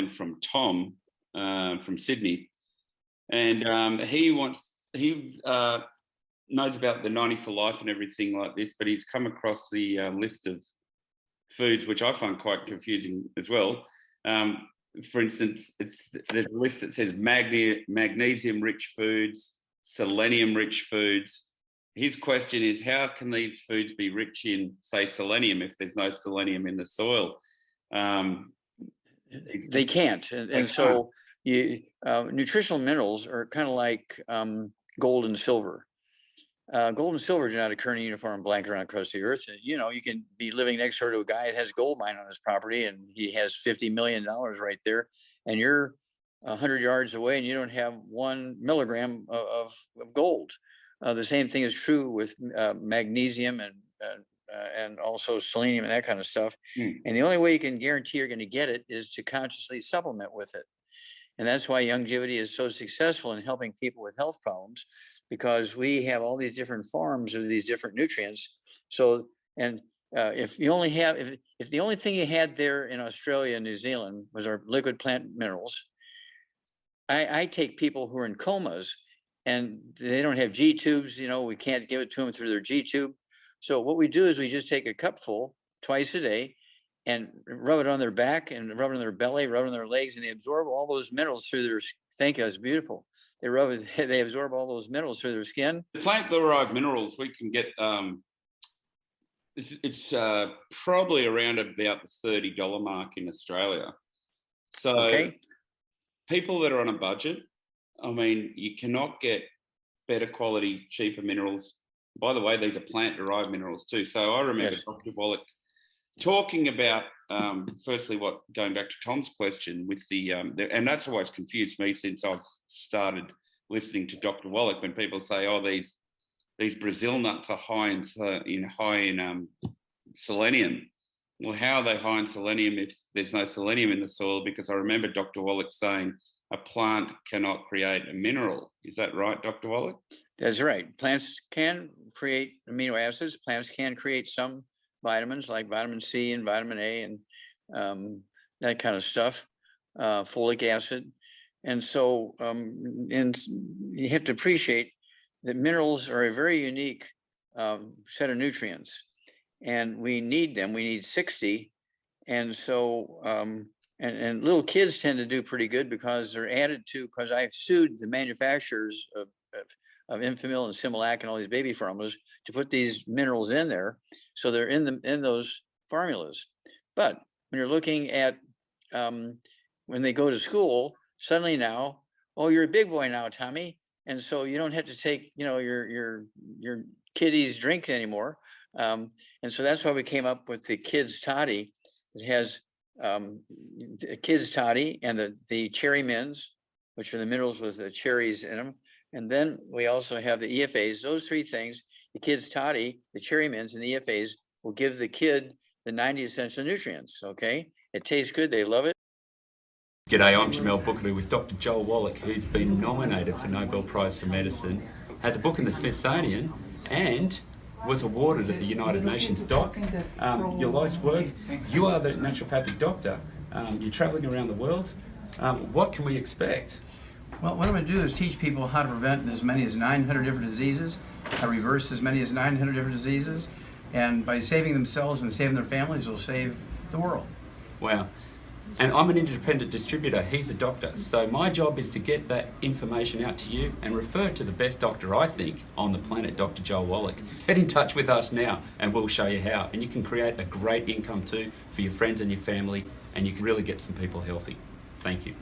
line from Tom from Sydney, and he knows about the 90 for life and everything like this, but he's come across the list of foods, which I find quite confusing as well. For instance, there's a list that says magnesium-rich foods, selenium-rich foods. His question is, how can these foods be rich in, say, selenium if there's no selenium in the soil? They can't. And so nutritional minerals are kind of like gold and silver. Gold and silver do not occur in a uniform blanket around across the earth. You know, you can be living next door to a guy that has a gold mine on his property and he has $50 million right there, and you're 100 yards away and you don't have 1 milligram of gold. The same thing is true with magnesium and also selenium and that kind of stuff. And the only way you can guarantee you're going to get it is to consciously supplement with it. And that's why Longevity is so successful in helping people with health problems, because we have all these different forms of these different nutrients. So, and if you only have, if the only thing you had there in Australia and New Zealand was our liquid plant minerals, I take people who are in comas and they don't have G tubes, you know, we can't give it to them through their G tube. So what we do is we just take a cupful twice a day and rub it on their back and rub it on their belly, rub it on their legs, and they absorb all those minerals through their, thank you, it's beautiful. They absorb all those minerals through their skin. The plant-derived minerals, we can get, it's probably around about the $30 mark in Australia. So people that are on a budget, I mean, you cannot get better quality, cheaper minerals. By the way, these are plant-derived minerals too. So I remember Dr. Wallah talking about, firstly, going back to Tom's question with the and that's always confused me since I've started listening to Dr. Wallah, when people say, oh, these Brazil nuts are high in selenium. Well, how are they high in selenium if there's no selenium in the soil? Because I remember Dr. Wallah saying a plant cannot create a mineral. Is that right, Dr. Wallah? That's right. Plants can create amino acids. Plants can create some vitamins like vitamin C and vitamin A and that kind of stuff, folic acid. And so and you have to appreciate that minerals are a very unique set of nutrients, and we need them. We need 60. And so, and little kids tend to do pretty good because they're added to, because I've sued the manufacturers of Enfamil and Similac and all these baby formulas to put these minerals in there. So they're in those formulas. But when you're looking at when they go to school, suddenly now, oh, you're a big boy now, Tommy. And so you don't have to take, you know, your kiddies drink anymore. And so that's why we came up with the kids toddy. It has the kids toddy and the cherry mints, which are the minerals with the cherries in them. And then we also have the EFAs. Those three things, the kids toddy, the cherry mints, and the EFAs will give the kid the 90 essential nutrients. Okay, it tastes good. They love it. G'day, I'm Jamel Bookerby with Dr. Joel Wallach, who's been nominated for Nobel Prize for Medicine, has a book in the Smithsonian, and was awarded at the United Nations. Doc, your life's work, you are the naturopathic doctor, you're travelling around the world. What can we expect? Well, what I'm going to do is teach people how to prevent as many as 900 different diseases, how to reverse as many as 900 different diseases, and by saving themselves and saving their families, will save the world. Wow. And I'm an independent distributor, he's a doctor. So my job is to get that information out to you and refer to the best doctor, I think, on the planet, Dr. Joel Wallach. Get in touch with us now and we'll show you how. And you can create a great income too for your friends and your family, and you can really get some people healthy. Thank you.